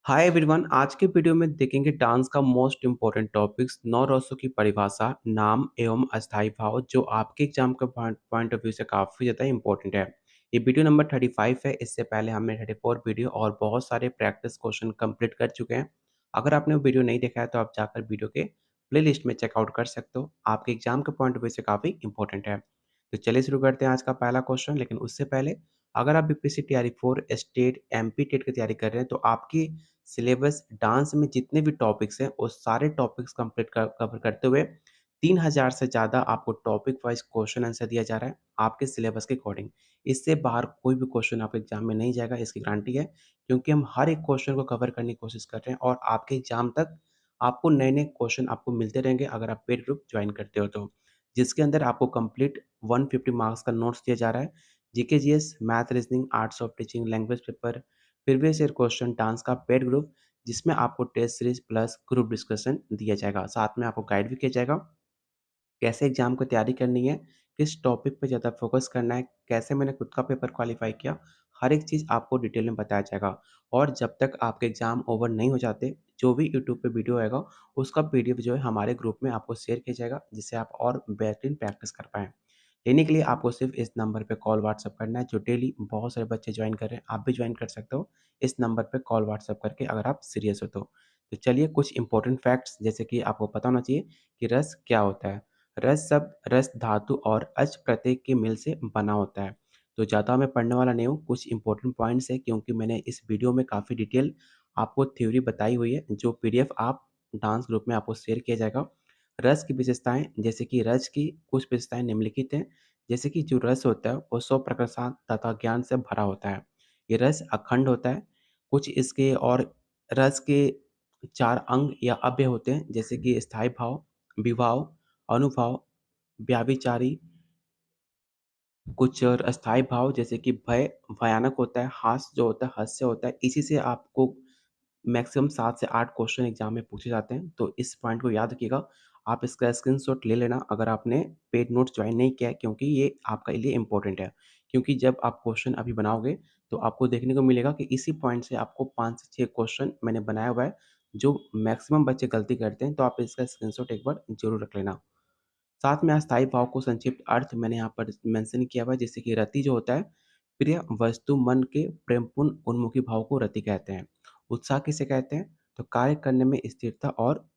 Hi everyone. आज के video में देखेंगे डांस का मोस्ट इम्पोर्टेंट टॉपिक्स नौ रसों की परिभाषा, नाम एवं अस्थायी भाव जो आपके एग्जाम के पॉइंट ऑफ व्यू से काफ़ी ज़्यादा इंपॉर्टेंट है। ये वीडियो नंबर 35 है। इससे पहले हमने 34 वीडियो और बहुत सारे प्रैक्टिस क्वेश्चन कंप्लीट कर चुके हैं। अगर आपने वो वीडियो नहीं देखा है तो आप जाकर वीडियो के प्लेलिस्ट में चेकआउट कर सकते हो। आपके एग्जाम के पॉइंट ऑफ व्यू से काफ़ी इंपॉर्टेंट है। तो चलिए शुरू करते हैं आज का पहला क्वेश्चन। लेकिन उससे पहले अगर आप BPSC TRE 4 state MP TET की तैयारी कर रहे हैं तो आपकी सिलेबस डांस में जितने भी टॉपिक्स हैं वो सारे टॉपिक्स कंप्लीट कवर करते हुए 3000 से ज़्यादा आपको टॉपिक वाइज क्वेश्चन आंसर दिया जा रहा है आपके सिलेबस के अकॉर्डिंग। इससे बाहर कोई भी क्वेश्चन आपके एग्जाम में नहीं जाएगा, इसकी गारंटी है। क्योंकि हम हर एक क्वेश्चन को कवर करने की कोशिश कर रहे हैं और आपके एग्जाम तक आपको नए नए क्वेश्चन आपको मिलते रहेंगे अगर आप पेड ग्रुप ज्वाइन करते हो तो, जिसके अंदर आपको कंप्लीट 150 मार्क्स का नोट्स दिया जा रहा है। GK GS, math, reasoning, arts of teaching, language paper, previous year question, डांस का पेड ग्रुप जिसमें आपको test series plus group discussion दिया जाएगा। साथ में आपको गाइड भी किया जाएगा कैसे एग्जाम को तैयारी करनी है, किस टॉपिक पे ज़्यादा फोकस करना है, कैसे मैंने खुद का पेपर क्वालिफाई किया, हर एक चीज़ आपको डिटेल में बताया जाएगा। और जब तक आपके एग्जाम ओवर नहीं हो जाते, जो भी यूट्यूब पे वीडियो आएगा उसका पीडीएफ जो है हमारे ग्रुप में आपको शेयर किया जाएगा, जिससे आप और बेहतरीन प्रैक्टिस कर पाएँ। लेने के लिए आपको सिर्फ इस नंबर पे कॉल व्हाट्सएप करना है, जो डेली बहुत सारे बच्चे ज्वाइन कर रहे हैं, आप भी ज्वाइन कर सकते हो इस नंबर पे कॉल व्हाट्सएप करके अगर आप सीरियस हो तो। तो चलिए कुछ इंपॉर्टेंट फैक्ट्स जैसे कि आपको पता होना चाहिए कि रस क्या होता है। रस शब्द रस धातु और अच प्रत्यय के मेल से बना होता है। तो ज़्यादा मैं पढ़ने वाला नहीं हूँ, कुछ इंपॉर्टेंट पॉइंट्स है क्योंकि मैंने इस वीडियो में काफ़ी डिटेल आपको थ्योरी बताई हुई है, जो पीडीएफ आप डांस ग्रुप में आपको शेयर किया जाएगा। रस की विशेषताएँ जैसे कि रस की कुछ विशेषताएँ निम्नलिखित हैं, जैसे कि जो रस होता है वो 100 प्रकाशात तथा ज्ञान से भरा होता है। ये रस अखंड होता है। कुछ इसके और रस के 4 अंग या अव्यय होते हैं, जैसे कि स्थायी भाव, विभाव, अनुभाव, व्याभिचारी, कुछ और अस्थायी भाव जैसे कि भय भयानक होता है, हास्य जो होता है हास्य होता है। इसी से आपको मैक्सिमम 7 से 8 क्वेश्चन एग्ज़ाम में पूछे जाते हैं, तो इस पॉइंट को याद रखिएगा। आप इसका स्क्रीनशॉट ले लेना अगर आपने पेड नोट्स जॉइन नहीं किया है, क्योंकि ये आपके लिए इम्पोर्टेंट है। क्योंकि जब आप क्वेश्चन अभी बनाओगे, तो आपको देखने को मिलेगा कि इसी पॉइंट से आपको 5 से 6 क्वेश्चन मैंने बनाया हुआ है, जो मैक्सिमम बच्चे गलती करते हैं, तो आप इसका स्क्रीनशॉट एक बार ज़रूर रख लेना। साथ में अस्थायी भाव को संक्षिप्त अर्थ मैंने यहाँ पर मेंशन किया हुआ है, जैसे कि रति जो होता है, प्रिय वस्तु मन के प्रेमपूर्ण उन्मुखी भाव को रति कहते हैं। उत्साह किसे कहते हैं? तो कार्य करने में स्थिरता और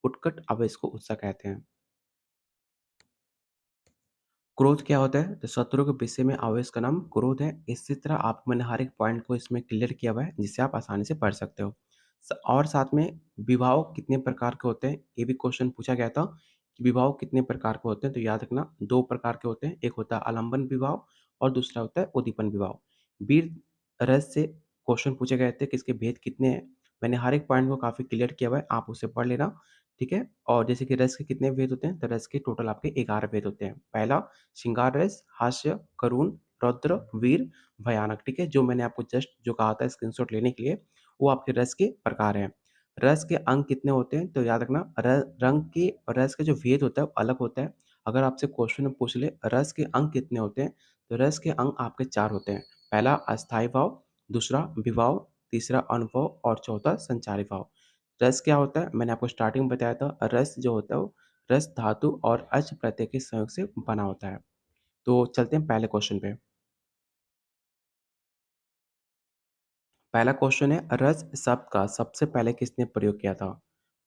उत्कट आवेश को उत्साह कहते हैं। क्रोध क्या होता है? तो शत्रु के विषय में आवेश का नाम क्रोध है। इसी तरह आप मैंने हर एक पॉइंट को इसमें क्लियर किया हुआ है, जिससे आप आसानी से पढ़ सकते हो। और साथ में विभाव कितने प्रकार के होते हैं, ये भी क्वेश्चन पूछा गया था कि विभाव कितने प्रकार के होते हैं, तो याद रखना 2 प्रकार के होते हैं, एक होता है आलंबन विभाव और दूसरा होता है उद्दीपन विभाव। वीर रस से क्वेश्चन पूछे गए थे कि इसके भेद कितने हैं, मैंने हर एक पॉइंट को काफ़ी क्लियर किया हुआ है, आप उसे पढ़ लेना, ठीक है? और जैसे कि रस के कितने भेद होते हैं, तो रस के टोटल आपके 11 भेद होते हैं। पहला श्रृंगार रस, हास्य, करुण, रौद्र, वीर, भयानक, ठीक है? जो मैंने आपको जस्ट जो कहा था स्क्रीनशॉट लेने के लिए, वो आपके रस के प्रकार हैं। रस के अंग कितने होते हैं? तो याद रखना रंग के और रस का जो भेद होता है वो अलग होता है। अगर आपसे क्वेश्चन में पूछ ले रस के अंग कितने होते हैं? तो रस के अंग आपके 4 होते हैं। पहला अस्थायी भाव, दूसरा विभाव, तीसरा अनुभव और चौथा संचारी भाव। रस क्या होता है? मैंने आपको स्टार्टिंग में बताया था, रस जो होता है वो रस धातु और अच प्रत्यय के संयोग से बना होता है। तो चलते हैं पहले क्वेश्चन पे। पहला क्वेश्चन है रस शब्द का सबसे पहले किसने प्रयोग किया था?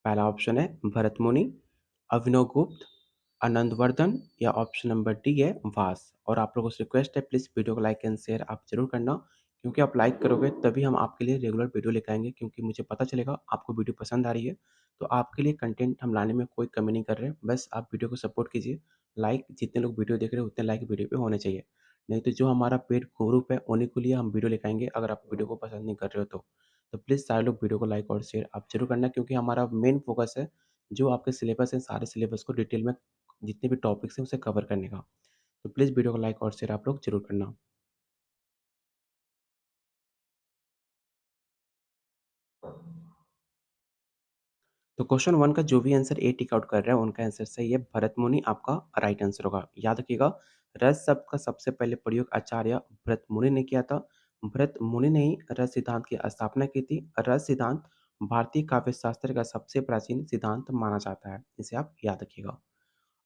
पहला ऑप्शन है भरतमुनि, अभिनवगुप्त, आनंदवर्धन या ऑप्शन नंबर डी है व्यास। और आप लोगों से रिक्वेस्ट है प्लीज़ वीडियो को लाइक एंड शेयर आप ज़रूर करना, क्योंकि आप लाइक करोगे तभी हम आपके लिए रेगुलर वीडियो लेकर आएँगे, क्योंकि मुझे पता चलेगा आपको वीडियो पसंद आ रही है। तो आपके लिए कंटेंट हम लाने में कोई कमी नहीं कर रहे हैं, बस आप वीडियो को सपोर्ट कीजिए। लाइक जितने लोग वीडियो देख रहे हैं उतने लाइक वीडियो पे होने चाहिए। नहीं तो जो हमारा पेड ग्रुप है उन्हीं के लिए हम वीडियो लेकर आएँगे, अगर आप वीडियो को पसंद नहीं कर रहे हो तो। तो प्लीज़ सारे लोग वीडियो को लाइक और शेयर आप ज़रूर करना, क्योंकि हमारा मेन फ़ोकस है जो आपके सिलेबस है, सारे सिलेबस को डिटेल में जितने भी टॉपिक्स हैं उसे कवर करने का। तो प्लीज़ वीडियो को लाइक और शेयर आप लोग ज़रूर करना। तो क्वेश्चन 1 का जो भी आंसर ए टिक आउट कर रहा है उनका आंसर सही है, भरतमुनि आपका राइट आंसर होगा। याद रखिएगा रस शब्द का सबसे पहले प्रयोग आचार्य भरतमुनि ने किया था। भरत मुनि ने ही रस सिद्धांत की स्थापना की थी। रस सिद्धांत भारतीय काव्य शास्त्र का सबसे प्राचीन सिद्धांत माना जाता है। इसे आप याद रखिएगा।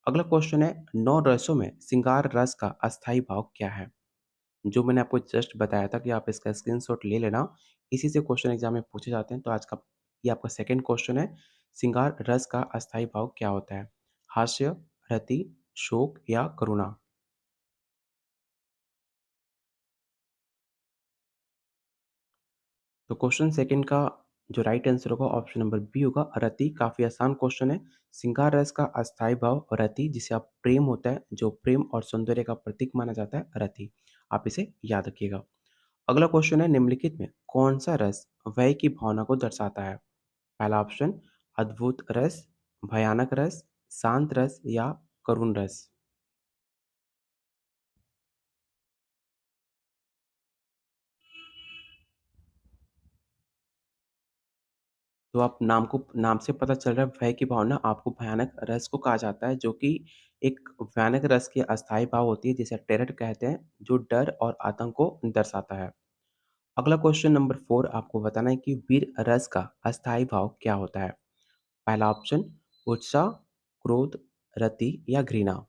अगला क्वेश्चन है, 9 रसों में श्रृंगार रस का अस्थायी भाव क्या है? जो मैंने आपको जस्ट बताया था कि आप इसका स्क्रीनशॉट ले लेना। इसी से क्वेश्चन एग्जाम में पूछे जाते हैं। तो आज का ये आपका सेकंड क्वेश्चन है, श्रृंगार रस का अस्थायी भाव क्या होता है? हास्य, रति, शोक या करुणा? तो क्वेश्चन सेकंड का जो राइट आंसर होगा ऑप्शन नंबर बी होगा, रति। काफ़ी आसान क्वेश्चन है। श्रृंगार रस का अस्थायी भाव रति, जिसे आप प्रेम होता है, जो प्रेम और सौंदर्य का प्रतीक माना जाता है, रति। आप इसे याद रखिएगा। अगला क्वेश्चन है, निम्नलिखित में कौन सा रस व्यय की भावना को दर्शाता है? पहला ऑप्शन अद्भुत रस, भयानक रस, शांत रस या करुण रस। तो आप नाम से पता चल रहा है, भय की भावना आपको भयानक रस को कहा जाता है, जो कि एक भयानक रस की अस्थायी भाव होती है, जिसे टेरर कहते हैं, जो डर और आतंक को दर्शाता है। अगला क्वेश्चन नंबर 4 आपको बताना है कि वीर रस का अस्थायी भाव क्या होता है? पहला ऑप्शन उत्साह, क्रोध, रति या घृणा।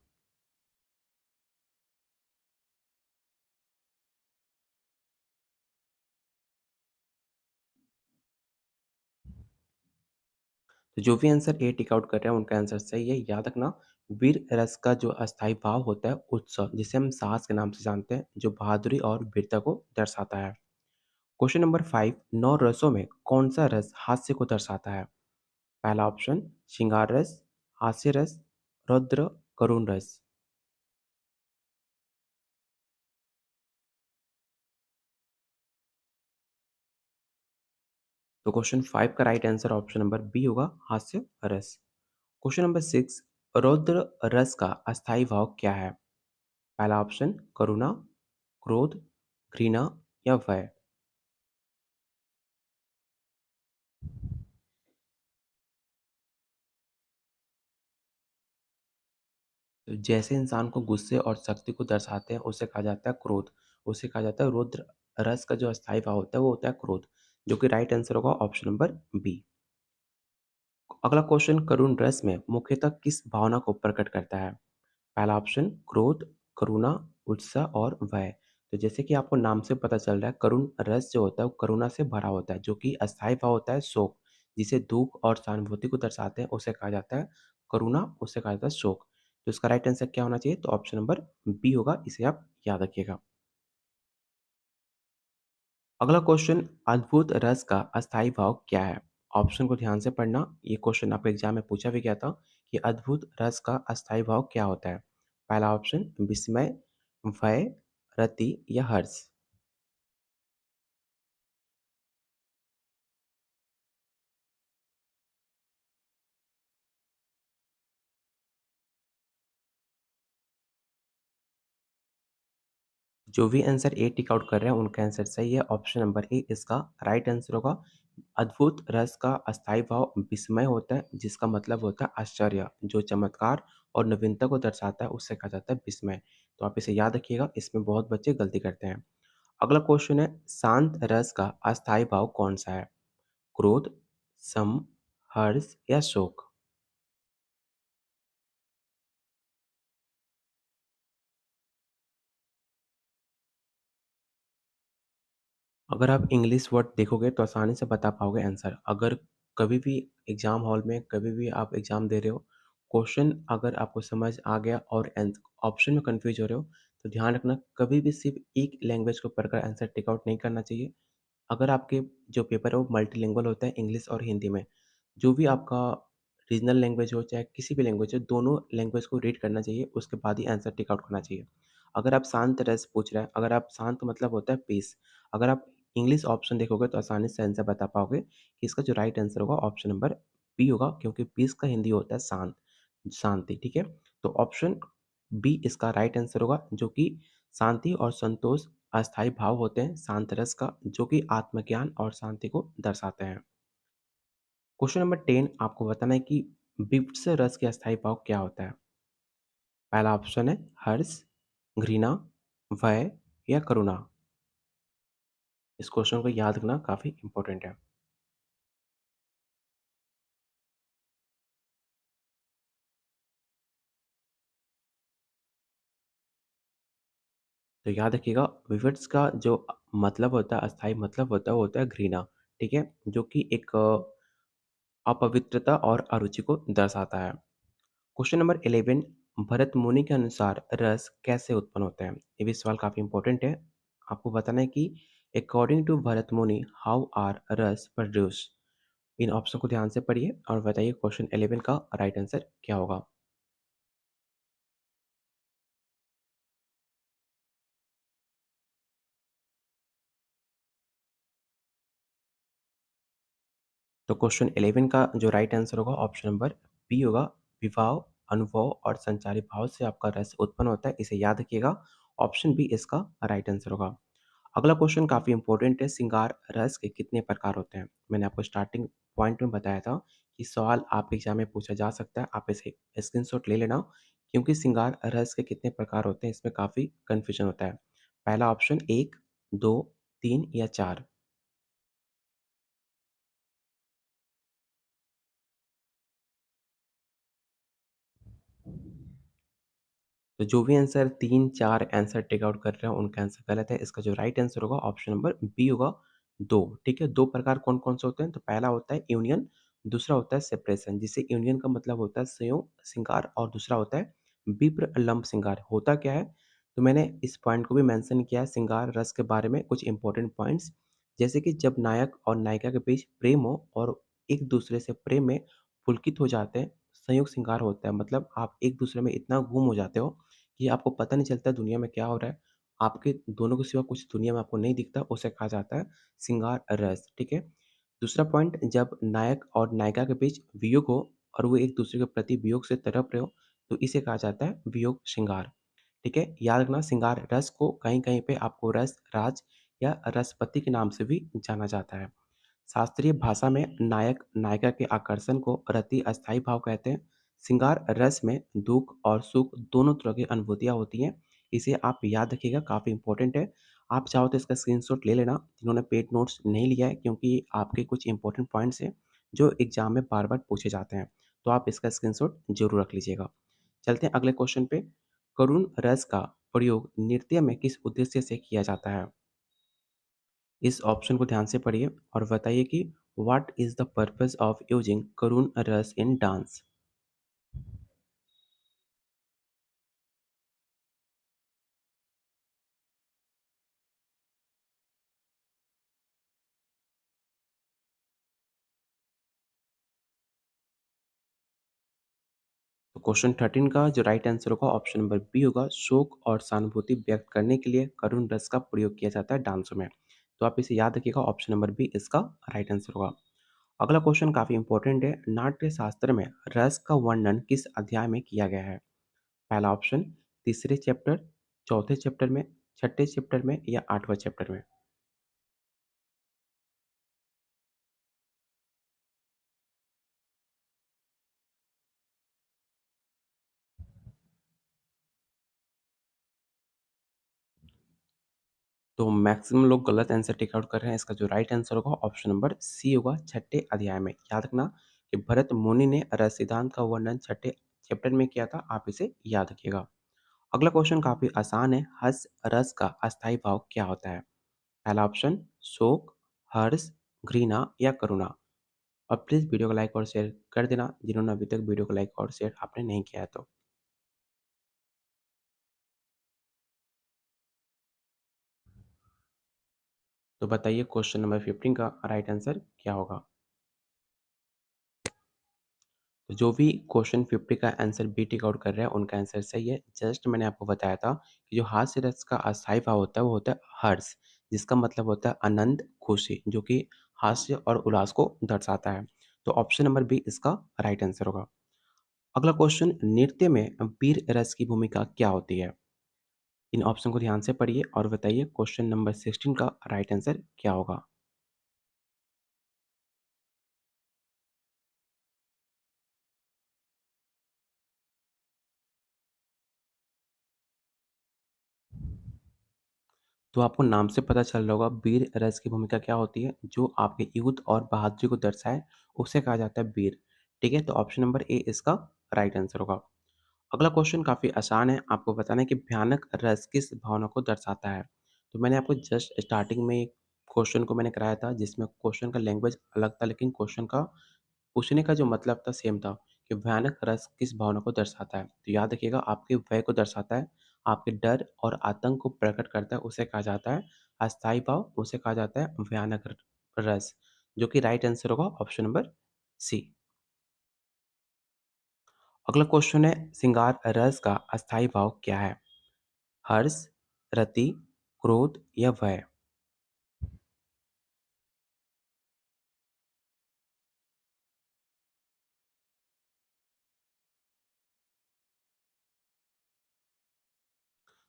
तो जो भी आंसर ए टिक आउट कर रहे हैं उनका आंसर सही है। याद रखना, वीर रस का जो अस्थायी भाव होता है उत्सव, जिसे हम साहस के नाम से जानते हैं, जो बहादुरी और वीरता को दर्शाता है। क्वेश्चन नंबर 5, 9 रसों में कौन सा रस हास्य को दर्शाता है? पहला ऑप्शन श्रृंगार रस, हास्य रस, रौद्र, करुण रस। तो क्वेश्चन 5 का right answer option number B होगा, हास्य रस। क्वेश्चन नंबर 6, रौद्र रस का अस्थायी भाव क्या है? पहला ऑप्शन करुणा, क्रोध, घृणा या भय। तो जैसे इंसान को गुस्से और शक्ति को दर्शाते हैं, उसे कहा जाता है क्रोध। उसे कहा जाता है रौद्र रस का जो अस्थायी भाव होता है, वो होता है क्रोध, जो कि राइट आंसर होगा ऑप्शन नंबर बी। अगला क्वेश्चन, करुण रस में मुख्यतः किस भावना को प्रकट करता है? पहला ऑप्शन क्रोध, करुणा, उत्साह और भय। तो जैसे कि आपको नाम से पता चल रहा है, करुण रस जो होता है वो करुणा से भरा होता है, जो कि अस्थायी भाव होता है शोक, जिसे दुख और सहानुभूति को दर्शाते हैं, उसे कहा जाता है करुणा, उसे कहा जाता है शोक। तो इसका राइट आंसर क्या होना चाहिए? तो ऑप्शन नंबर बी होगा, इसे आप याद रखिएगा। अगला क्वेश्चन, अद्भुत रस का अस्थायी भाव क्या है? ऑप्शन को ध्यान से पढ़ना। ये क्वेश्चन आपके एग्जाम में पूछा भी गया था कि अद्भुत रस का अस्थायी भाव क्या होता है? पहला ऑप्शन विस्मय, भय, रति या हर्ष। जो भी आंसर ए टिक आउट कर रहे हैं उनका आंसर सही है। ऑप्शन नंबर ए इसका राइट आंसर होगा। अद्भुत रस का अस्थायी भाव विस्मय होता है, जिसका मतलब होता है आश्चर्य, जो चमत्कार और नवीनता को दर्शाता है, उससे कहा जाता है विस्मय। तो आप इसे याद रखिएगा, इसमें बहुत बच्चे गलती करते हैं। अगला क्वेश्चन है, शांत रस का अस्थायी भाव कौन सा है? क्रोध, सम, हर्ष या शोक। अगर आप इंग्लिश वर्ड देखोगे तो आसानी से बता पाओगे आंसर। अगर कभी भी एग्जाम हॉल में कभी भी आप एग्जाम दे रहे हो, क्वेश्चन अगर आपको समझ आ गया और ऑप्शन में कंफ्यूज हो रहे हो, तो ध्यान रखना, कभी भी सिर्फ एक लैंग्वेज को पढ़कर आंसर टिक आउट नहीं करना चाहिए। अगर आपके जो पेपर है वो मल्टीलिंगुअल होता है, इंग्लिश और हिंदी में, जो भी आपका रीजनल लैंग्वेज हो चाहे किसी भी लैंग्वेज हो, दोनों लैंग्वेज को रीड करना चाहिए, उसके बाद ही आंसर टिक आउट करना चाहिए। अगर आप शांत रस पूछ रहे हैं, अगर आप शांत का मतलब होता है पीस, अगर आप इंग्लिश ऑप्शन देखोगे तो आसानी से आंसर बता पाओगे कि इसका जो राइट आंसर होगा ऑप्शन नंबर बी होगा, क्योंकि पीस का हिंदी होता है शांत, शांति, ठीक है? तो ऑप्शन बी इसका राइट आंसर होगा, जो कि शांति और संतोष अस्थायी भाव होते हैं शांत रस का, जो कि आत्मज्ञान और शांति को दर्शाते हैं। क्वेश्चन नंबर 10 आपको बताना है कि विप्स रस के अस्थायी भाव क्या होता है? पहला ऑप्शन है हर्ष, घृणा, भय या करुणा। इस क्वेश्चन को याद रखना काफ़ी इम्पोर्टेंट है। तो याद रखिएगा विविड्स का जो मतलब होता है, अस्थायी मतलब होता है, वो होता है घृणा, ठीक है? जो कि एक अपवित्रता और अरुचि को दर्शाता है। क्वेश्चन नंबर 11 भरत मुनि के अनुसार रस कैसे उत्पन्न होता है? ये भी सवाल काफ़ी इम्पोर्टेंट है। आपको बताना है कि अकॉर्डिंग टू भरत मुनि हाउ आर रस प्रोड्यूस? इन ऑप्शन को ध्यान से पढ़िए और बताइए क्वेश्चन 11 का राइट आंसर क्या होगा? तो क्वेश्चन 11 का जो राइट आंसर होगा ऑप्शन नंबर बी होगा। विवाह, अनुभव और संचारी भाव से आपका रस उत्पन्न होता है, इसे याद रखिएगा। ऑप्शन बी इसका राइट आंसर होगा। अगला क्वेश्चन काफ़ी इंपॉर्टेंट है, श्रृंगार रस के कितने प्रकार होते हैं? मैंने आपको स्टार्टिंग पॉइंट में बताया था कि सवाल आपके एग्जाम में पूछा जा सकता है, आप इसे स्क्रीनशॉट ले लेना, क्योंकि श्रृंगार रस के कितने प्रकार होते हैं इसमें काफ़ी कन्फ्यूजन होता है। पहला ऑप्शन 1, 2, 3 या 4। तो जो भी आंसर 3, 4 आंसर टिक आउट कर रहे हैं, उनका आंसर गलत है। इसका जो राइट आंसर होगा ऑप्शन नंबर बी होगा 2, ठीक है? 2 प्रकार कौन-कौन से होते हैं? तो पहला होता है यूनियन, दूसरा होता है सेपरेशन। जिससे यूनियन का मतलब होता है संयोग श्रृंगार और दूसरा होता है विप्र लंब श्रृंगार। होता क्या है? तो मैंने इस पॉइंट को भी मेंशन किया है श्रृंगार रस के बारे में कुछ इंपॉर्टेंट पॉइंट्स, जैसे कि जब नायक और नायिका के बीच प्रेम हो और एक दूसरे से प्रेम में पुलकित हो जाते हैं, संयोग श्रृंगार होता है। मतलब आप एक दूसरे में इतना गुम हो जाते हो कि आपको पता नहीं चलता दुनिया में क्या हो रहा है। आपके दोनों के सिवा कुछ दुनिया में आपको नहीं दिखता, उसे कहा जाता है श्रृंगार रस, ठीक है? दूसरा पॉइंट, जब नायक और नायिका के बीच वियोग हो और वो एक दूसरे के प्रति वियोग से तड़प रहे हो, तो इसे कहा जाता है वियोग श्रृंगार, ठीक है? याद रखना श्रृंगार रस को कहीं-कहीं पे आपको रस राज या रसपति के नाम से भी जाना जाता है। शास्त्रीय भाषा में नायक नायिका के आकर्षण को रति अस्थायी भाव कहते हैं। श्रृंगार रस में दुख और सुख दोनों तरह की अनुभूतियां होती हैं। इसे आप याद रखिएगा, काफ़ी इंपॉर्टेंट है। आप चाहो तो इसका स्क्रीनशॉट ले लेना जिन्होंने पेड नोट्स नहीं लिया है, क्योंकि आपके कुछ इंपॉर्टेंट पॉइंट्स हैं जो एग्जाम में बार बार पूछे जाते हैं। तो आप इसका स्क्रीनशॉट जरूर रख लीजिएगा। चलते हैं अगले क्वेश्चन पे। करुण रस का प्रयोग नृत्य में किस उद्देश्य से किया जाता है? इस ऑप्शन को ध्यान से पढ़िए और बताइए कि what is the purpose of using करुण रस इन डांस? तो क्वेश्चन 13 का जो राइट आंसर होगा ऑप्शन नंबर बी होगा। शोक और सहानुभूति व्यक्त करने के लिए करुण रस का प्रयोग किया जाता है डांसों में। तो आप इसे याद रखिएगा, ऑप्शन नंबर बी इसका राइट आंसर होगा। अगला क्वेश्चन काफी इंपॉर्टेंट है। नाट्य शास्त्र में रस का वर्णन किस अध्याय में किया गया है? पहला ऑप्शन तीसरे चैप्टर, चौथे चैप्टर में, छठे चैप्टर में या आठवां चैप्टर में? तो मैक्सिमम लोग गलत आंसर टिक आउट कर रहे हैं। इसका जो राइट आंसर होगा ऑप्शन नंबर सी होगा, छठे अध्याय में। याद रखना कि भरत मुनि ने रस सिद्धांत का वर्णन छठे चैप्टर में किया था, आप इसे याद रखिएगा। अगला क्वेश्चन काफी आसान है। हर्ष रस का अस्थायी भाव क्या होता है? पहला ऑप्शन शोक, हर्ष, घृणा या करुणा। और प्लीज वीडियो को लाइक और शेयर कर देना जिन्होंने अभी तक वीडियो को लाइक और शेयर आपने नहीं किया है तो। तो बताइए क्वेश्चन नंबर 15 का राइट आंसर क्या होगा? तो जो भी क्वेश्चन 50 का आंसर बी टिक आउट कर रहे हैं, उनका आंसर सही है। जस्ट मैंने आपको बताया था कि जो हास्य रस का अस्थायी भाव होता है, वो होता है हर्ष, जिसका मतलब होता है आनंद, खुशी, जो कि हास्य और उल्लास को दर्शाता है। तो ऑप्शन नंबर बी इसका राइट आंसर होगा। अगला क्वेश्चन, नृत्य में वीर रस की भूमिका क्या होती है? इन ऑप्शन को ध्यान से पढ़िए और बताइए क्वेश्चन नंबर 16 का राइट आंसर क्या होगा? तो आपको नाम से पता चल रहा होगा वीर रस की भूमिका क्या होती है, जो आपके युद्ध और बहादुरी को दर्शाए, उसे कहा जाता है वीर। ठीक है? तो ऑप्शन नंबर ए इसका राइट आंसर होगा। अगला क्वेश्चन काफ़ी आसान है, आपको बताना है कि भयानक रस किस भावना को दर्शाता है? तो मैंने आपको जस्ट स्टार्टिंग में क्वेश्चन को मैंने कराया था, जिसमें क्वेश्चन का लैंग्वेज अलग था, लेकिन क्वेश्चन का पूछने का जो मतलब था सेम था कि भयानक रस किस भावना को दर्शाता है। तो याद रखिएगा आपके भय को दर्शाता है, आपके डर और आतंक को प्रकट करता है, उसे कहा जाता है अस्थायी भाव, उसे कहा जाता है भयानक रस, जो कि राइट आंसर होगा ऑप्शन नंबर सी। अगला क्वेश्चन है श्रृंगार रस का अस्थायी भाव क्या है? हर्ष, रति, क्रोध या भय?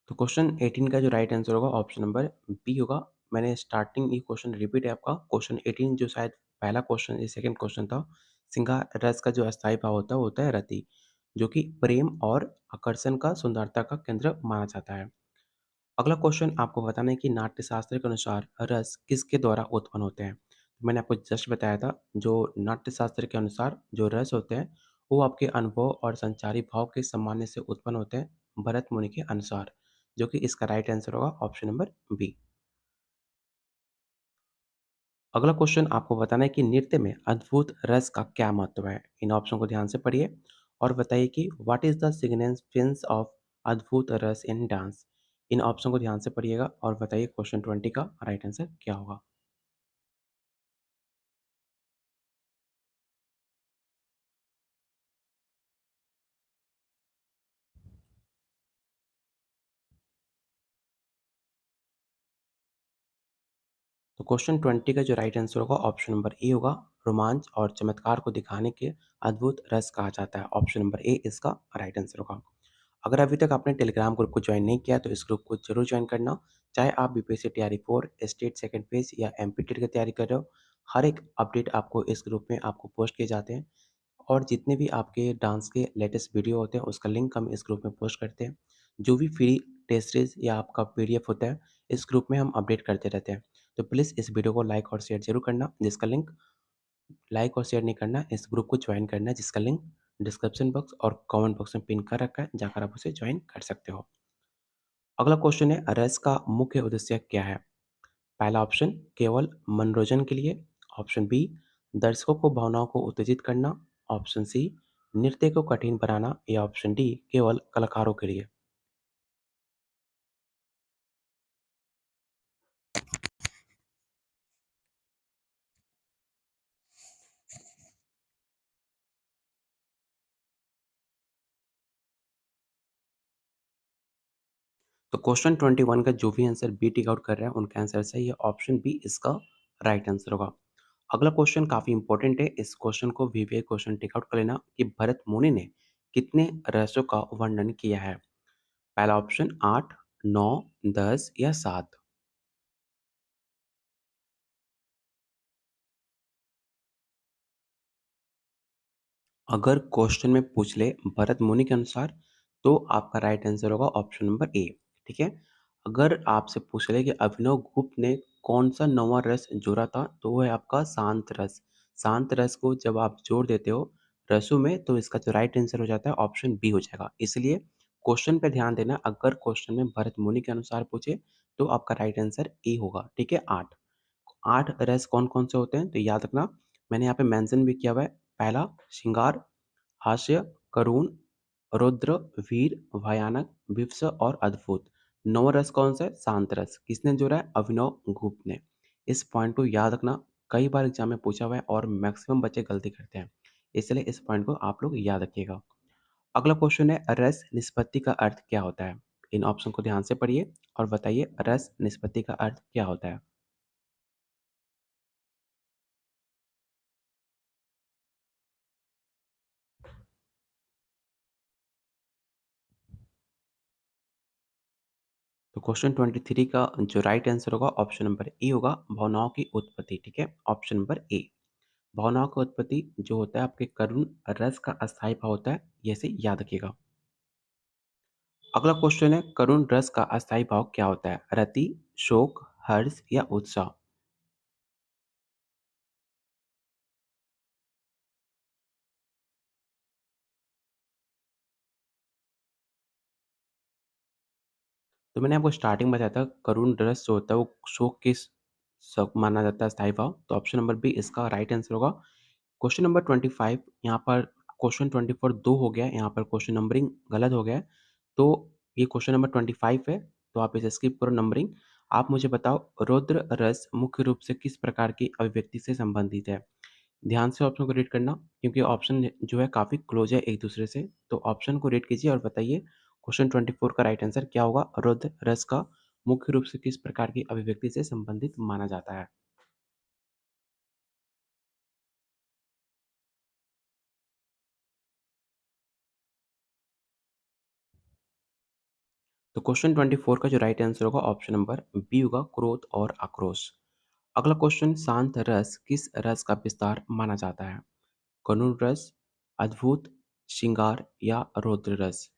तो क्वेश्चन 18 का जो राइट आंसर होगा ऑप्शन नंबर बी होगा। मैंने स्टार्टिंग ये क्वेश्चन रिपीट है आपका, क्वेश्चन 18 जो शायद पहला क्वेश्चन ये सेकंड क्वेश्चन था। श्रृंगार रस का जो अस्थायी भाव होता है वो होता है रति, जो कि प्रेम और आकर्षण का सुंदरता का केंद्र माना जाता है। अगला क्वेश्चन आपको बताना है कि नाट्यशास्त्र के अनुसार रस किसके द्वारा उत्पन्न होते हैं? तो मैंने आपको जस्ट बताया था, जो नाट्यशास्त्र के अनुसार जो रस होते हैं, वो आपके अनुभव और संचारी भाव के सामान्य से उत्पन्न होते हैं, भरत मुनि के अनुसार, जो कि इसका राइट आंसर होगा ऑप्शन नंबर बी। अगला क्वेश्चन आपको बताना है कि नृत्य में अद्भुत रस का क्या महत्व है? इन ऑप्शन को ध्यान से पढ़िए और बताइए कि what is the significance of अद्भुत रस इन डांस? इन ऑप्शन को ध्यान से पढ़िएगा और बताइए क्वेश्चन 20 का राइट आंसर क्या होगा? तो क्वेश्चन 20 का जो राइट आंसर होगा ऑप्शन नंबर ए होगा। रोमांच और चमत्कार को दिखाने के अद्भुत रस कहा जाता है। ऑप्शन नंबर ए इसका राइट आंसर होगा। अगर अभी तक आपने टेलीग्राम ग्रुप को ज्वाइन नहीं किया तो इस ग्रुप को जरूर ज्वाइन करना। चाहे आप बीपीएससी तैयारी 4 स्टेट सेकंड फेज या एमपीटी की तैयारी कर रहे हो, हर एक अपडेट आपको इस ग्रुप में आपको पोस्ट किए जाते हैं। और जितने भी आपके डांस के लेटेस्ट वीडियो होते हैं उसका लिंक हम इस ग्रुप में पोस्ट करते हैं। जो भी फ्री टेस्ट सीरीज या आपका पीडीएफ होता है, इस ग्रुप में हम अपडेट करते रहते हैं। तो प्लीज़ इस वीडियो को लाइक और शेयर ज़रूर करना, जिसका लिंक लाइक और शेयर नहीं करना, इस ग्रुप को ज्वाइन करना है, जिसका लिंक डिस्क्रिप्शन बॉक्स और कमेंट बॉक्स में पिन कर रखा है, जाकर आप उसे ज्वाइन कर सकते हो। अगला क्वेश्चन है रस का मुख्य उद्देश्य क्या है? पहला ऑप्शन केवल मनोरंजन के लिए, ऑप्शन बी दर्शकों को भावनाओं को उत्तेजित करना, ऑप्शन सी नृत्य को कठिन बनाना या ऑप्शन डी केवल कलाकारों के लिए। तो क्वेश्चन 21 का जो भी आंसर बी टिक आउट कर रहा है उनका आंसर सही है, ऑप्शन बी इसका राइट आंसर होगा। अगला क्वेश्चन काफी इंपॉर्टेंट है, इस क्वेश्चन को वीवीआई क्वेश्चन टिक आउट कर लेना कि भरत मुनि ने कितने रसों का वर्णन किया है? पहला ऑप्शन 8, 9, 10 या 7। अगर क्वेश्चन में पूछ ले भरत मुनि के अनुसार, तो आपका राइट आंसर होगा ऑप्शन नंबर ए। ठीक है? अगर आपसे पूछ ले कि अभिनव गुप्त ने कौन सा नौवां रस जोड़ा था, तो वो है आपका शांत रस। शांत रस को जब आप जोड़ देते हो रसों में, तो इसका जो राइट आंसर हो जाता है ऑप्शन बी हो जाएगा। इसलिए क्वेश्चन पे ध्यान देना, अगर क्वेश्चन में भरत मुनि के अनुसार पूछे तो आपका राइट आंसर ए होगा। ठीक है? 8 8 रस कौन-कौन से होते हैं? तो याद रखना, मैंने यहाँ पे मेंशन भी किया हुआ है। पहला श्रृंगार, हास्य, करुण, रौद्र, वीर, भयानक, भीभत्स और अद्भुत। नौवां रस कौन सा है? शांत रस। किसने जोड़ा है? अभिनव गुप्त ने। इस पॉइंट को याद रखना, कई बार एग्जाम में पूछा हुआ है और मैक्सिमम बच्चे गलती करते हैं, इसलिए इस पॉइंट को आप लोग याद रखिएगा। अगला क्वेश्चन है रस निष्पत्ति का अर्थ क्या होता है? इन ऑप्शन को ध्यान से पढ़िए और बताइए रस निष्पत्ति का अर्थ क्या होता है? तो क्वेश्चन 23 का जो राइट आंसर होगा ऑप्शन नंबर ए होगा, भावनाओं की उत्पत्ति। ठीक है? Option number A. भावनाओं की उत्पत्ति जो होता है आपके करुण रस का अस्थायी भाव होता है, ये से याद रखिएगा। अगला क्वेश्चन है करुण रस का अस्थायी भाव क्या होता है? रति, शोक, हर्ष या उत्साह? तो मैंने आपको स्टार्टिंग में बताया था करुण रस जो होता है वो शोक के माना जाता है स्थायी भाव। तो ऑप्शन नंबर बी इसका राइट आंसर होगा। क्वेश्चन नंबर 25 यहाँ पर क्वेश्चन 24 2 हो गया है, यहाँ पर क्वेश्चन नंबरिंग गलत हो गया है। तो ये क्वेश्चन नंबर 25 है, तो आप इसे स्किप करो नंबरिंग। आप मुझे बताओ रौद्र रस मुख्य रूप से किस प्रकार की अभिव्यक्ति से संबंधित है? ध्यान से ऑप्शन को रीड करना क्योंकि ऑप्शन जो है काफ़ी क्लोज़ है एक-दूसरे से। तो ऑप्शन को रीड कीजिए और बताइए क्वेश्चन 24 का राइट आंसर क्या होगा? रौद्र रस का मुख्य रूप से किस प्रकार की अभिव्यक्ति से संबंधित माना जाता है? तो क्वेश्चन 24 का जो राइट आंसर होगा ऑप्शन नंबर बी होगा क्रोध और आक्रोश। अगला क्वेश्चन शांत रस किस रस का विस्तार माना जाता है? करुण रस, अद्भुत, श्रृंगार या रौद्र रस?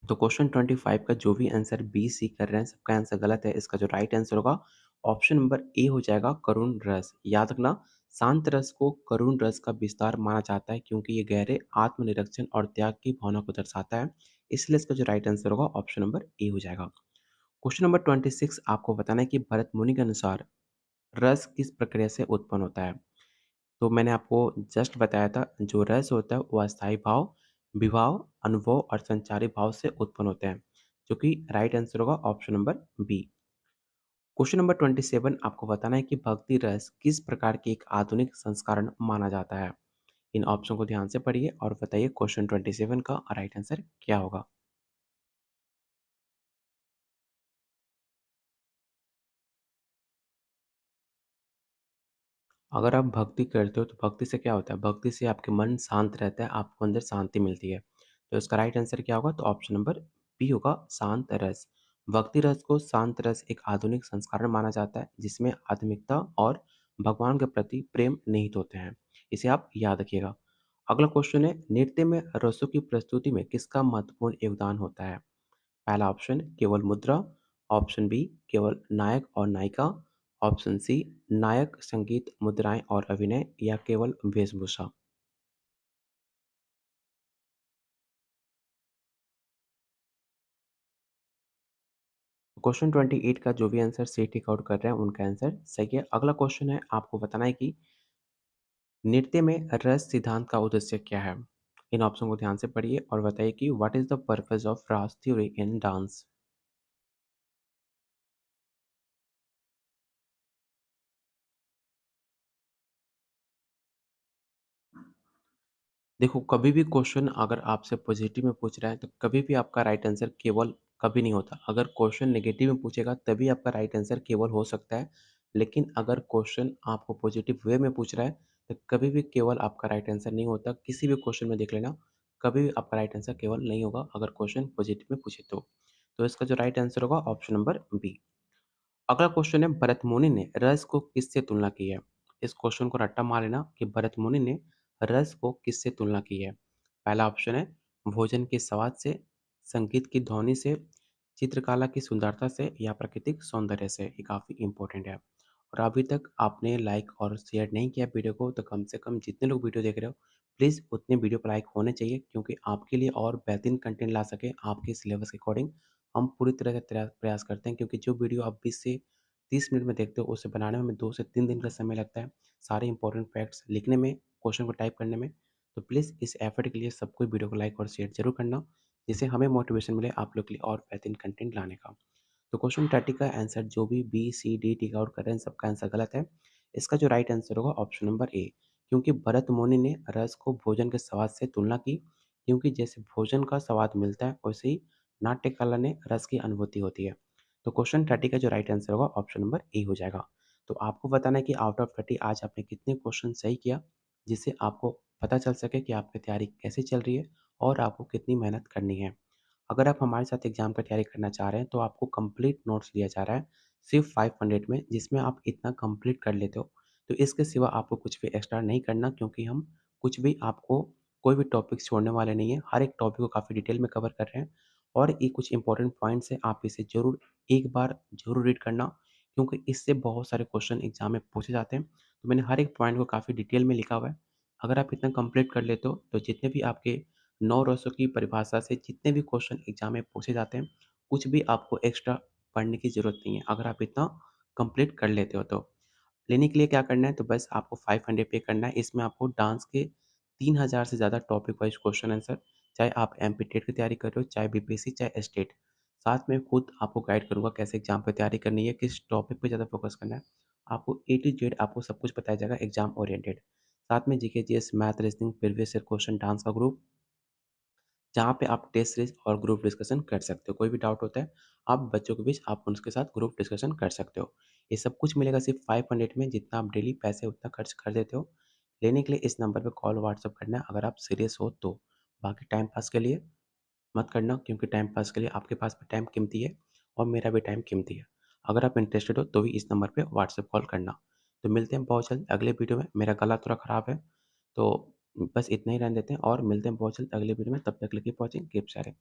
तो क्वेश्चन 25 का जो भी आंसर बी, सी कर रहे हैं सबका आंसर गलत है। इसका जो राइट आंसर होगा ऑप्शन नंबर ए हो जाएगा करुण रस। याद रखना शांत रस को करुण रस का विस्तार माना जाता है क्योंकि ये गहरे आत्मनिरीक्षण और त्याग की भावना को दर्शाता है। इसलिए इसका जो राइट आंसर होगा ऑप्शन नंबर ए हो जाएगा। क्वेश्चन नंबर 26 आपको बताना है कि भरत मुनि के अनुसार रस किस प्रक्रिया से उत्पन्न होता है? तो मैंने आपको जस्ट बताया था जो रस होता है वो अस्थायी भाव, विभाव, अनुभव और संचारी भाव से उत्पन्न होते हैं, जो कि राइट आंसर होगा option number B. Question number 27 आपको बताना है कि भक्ति रस किस प्रकार की एक आधुनिक संस्करण माना जाता है? इन ऑप्शन को ध्यान से पढ़िए और बताइए क्वेश्चन 27 का राइट आंसर क्या होगा? अगर आप भक्ति करते हो तो भक्ति से क्या होता है? भक्ति से आपके मन शांत रहता है, आपको अंदर शांति मिलती है। तो इसका राइट आंसर क्या होगा? तो ऑप्शन नंबर बी होगा शांत रस। भक्ति रस को शांत रस एक आधुनिक संस्करण माना जाता है जिसमें आध्यात्मिकता और भगवान के प्रति प्रेम निहित होते हैं। इसे आप याद रखिएगा। अगला क्वेश्चन है नृत्य में रसों की प्रस्तुति में किसका महत्वपूर्ण योगदान होता है? पहला ऑप्शन केवल मुद्रा, ऑप्शन बी केवल नायक और नायिका, ऑप्शन सी नायक, संगीत, मुद्राएं और अभिनय या केवल वेशभूषा। क्वेश्चन 28 का जो भी आंसर सही टिक आउट कर रहे हैं उनका आंसर सही है। अगला क्वेश्चन है आपको बताना है कि नृत्य में रस सिद्धांत का उद्देश्य क्या है? इन ऑप्शन को ध्यान से पढ़िए और बताइए कि what is the purpose of रस थ्योरी इन डांस? देखो, कभी भी क्वेश्चन अगर आपसे पॉजिटिव में पूछ रहा है, तो कभी भी आपका राइट आंसर केवल कभी नहीं होता। अगर क्वेश्चन नेगेटिव में पूछेगा, तभी आपका राइट आंसर केवल हो सकता है। लेकिन अगर क्वेश्चन आपको पॉजिटिव वे में पूछ रहा है, तो कभी भी केवल आपका राइट आंसर नहीं होता। किसी भी क्वेश्चन में देख लेना, कभी भी आपका राइट आंसर केवल नहीं होगा, अगर क्वेश्चन पॉजिटिव में पूछे तो। तो इसका जो राइट आंसर होगा ऑप्शन नंबर बी। अगला क्वेश्चन है भरत मुनि ने रस को किससे तुलना की है? इस क्वेश्चन को रट्टा मार लेना कि भरत मुनि ने रस को किससे तुलना की है? पहला ऑप्शन है भोजन के स्वाद से, संगीत की ध्वनि से, चित्रकला की सुंदरता से या प्राकृतिक सौंदर्य से। ये काफ़ी इंपॉर्टेंट है। और अभी तक आपने लाइक और शेयर नहीं किया वीडियो को तो कम से कम जितने लोग वीडियो देख रहे हो प्लीज़ उतने वीडियो को लाइक होने चाहिए क्योंकि आपके लिए और बेहतरीन कंटेंट ला सके आपके सिलेबस के अकॉर्डिंग हम पूरी तरह से प्रयास करते हैं क्योंकि जो वीडियो आप 20 से 30 मिनट में देखते हो उसे बनाने में 2 से 3 दिन का समय लगता है। सारे इंपॉर्टेंट फैक्ट्स लिखने में, क्वेश्चन को टाइप करने में। तो प्लीज़ इस एफर्ट के लिए सबको वीडियो को लाइक और शेयर ज़रूर करना, जिससे हमें मोटिवेशन मिले आप लोग के लिए और बेहतरीन कंटेंट लाने का। तो क्वेश्चन 30 का आंसर जो भी बी, सी, डी टिक आउट कर रहे हैं सबका आंसर गलत है। इसका जो राइट आंसर होगा ऑप्शन नंबर ए क्योंकि भरत मुनि ने रस को भोजन के स्वाद से तुलना की क्योंकि जैसे भोजन का स्वाद मिलता है वैसे ही नाट्य कला ने रस की अनुभूति होती है। तो क्वेश्चन 30 का जो राइट आंसर होगा ऑप्शन नंबर ए हो जाएगा। तो आपको बताना है कि आउट ऑफ 30 आज आपने कितने क्वेश्चन सही किया, जिससे आपको पता चल सके कि आपकी तैयारी कैसे चल रही है और आपको कितनी मेहनत करनी है। अगर आप हमारे साथ एग्ज़ाम का तैयारी करना चाह रहे हैं, तो आपको कंप्लीट नोट्स दिया जा रहा है, सिर्फ़ 500 में, जिसमें आप इतना कंप्लीट कर लेते हो, तो इसके सिवा आपको कुछ भी एक्स्ट्रा नहीं करना क्योंकि हम कुछ भी आपको कोई भी टॉपिक छोड़ने वाले नहीं हैं। हर एक टॉपिक को काफ़ी डिटेल में कवर कर रहे हैं और ये कुछ इंपॉर्टेंट पॉइंट्स हैं, आप इसे ज़रूर एक बार ज़रूर रीड करना क्योंकि इससे बहुत सारे क्वेश्चन एग्ज़ाम में पूछे जाते हैं। तो मैंने हर एक पॉइंट को काफ़ी डिटेल में लिखा हुआ है। अगर आप इतना कंप्लीट कर लेते हो, तो जितने भी आपके 9 रसों की परिभाषा से जितने भी क्वेश्चन एग्ज़ाम में पूछे जाते हैं, कुछ भी आपको एक्स्ट्रा पढ़ने की ज़रूरत नहीं है, अगर आप इतना कंप्लीट कर लेते हो तो। लेने के लिए क्या करना है, तो बस आपको 500 पे करना है। इसमें आपको डांस के 3000 से ज़्यादा टॉपिक वाइज़ क्वेश्चन आंसर, चाहे आप एमपी टेट की तैयारी कर रहे हो, चाहे बीपीएससी, चाहे स्टेट। साथ में खुद आपको गाइड करूँगा कैसे एग्ज़ाम पे तैयारी करनी है, किस टॉपिक पे ज़्यादा फोकस करना है। आपको ए टू जेड आपको सब कुछ बताया जाएगा एग्ज़ाम ओरिएंटेड। साथ में GK, GS, math, reasoning, previous year question, डांस का ग्रुप, जहाँ पे आप टेस्ट सीरीज़ और ग्रुप डिस्कशन कर सकते हो। कोई भी डाउट होता है, आप बच्चों के बीच आप उनके साथ ग्रुप डिस्कशन कर सकते हो। ये सब कुछ मिलेगा सिर्फ़ 500 में, जितना आप डेली पैसे उतना खर्च कर देते हो। लेने के लिए इस नंबर पे कॉल व्हाट्सएप करना है अगर आप सीरियस हो तो। बाकी टाइम पास के लिए मत करना क्योंकि टाइम पास के लिए आपके पास भी टाइम कीमती है और मेरा भी टाइम कीमती है। अगर आप इंटरेस्टेड हो तो भी इस नंबर पे व्हाट्सएप कॉल करना। तो मिलते हैं बहुत जल्द अगले वीडियो में। मेरा गला थोड़ा ख़राब है, तो बस इतना ही रहने देते हैं और मिलते हैं बहुत जल्द अगले वीडियो में। तब तक के लिए कीप वॉचिंग, कीप शेयरिंग।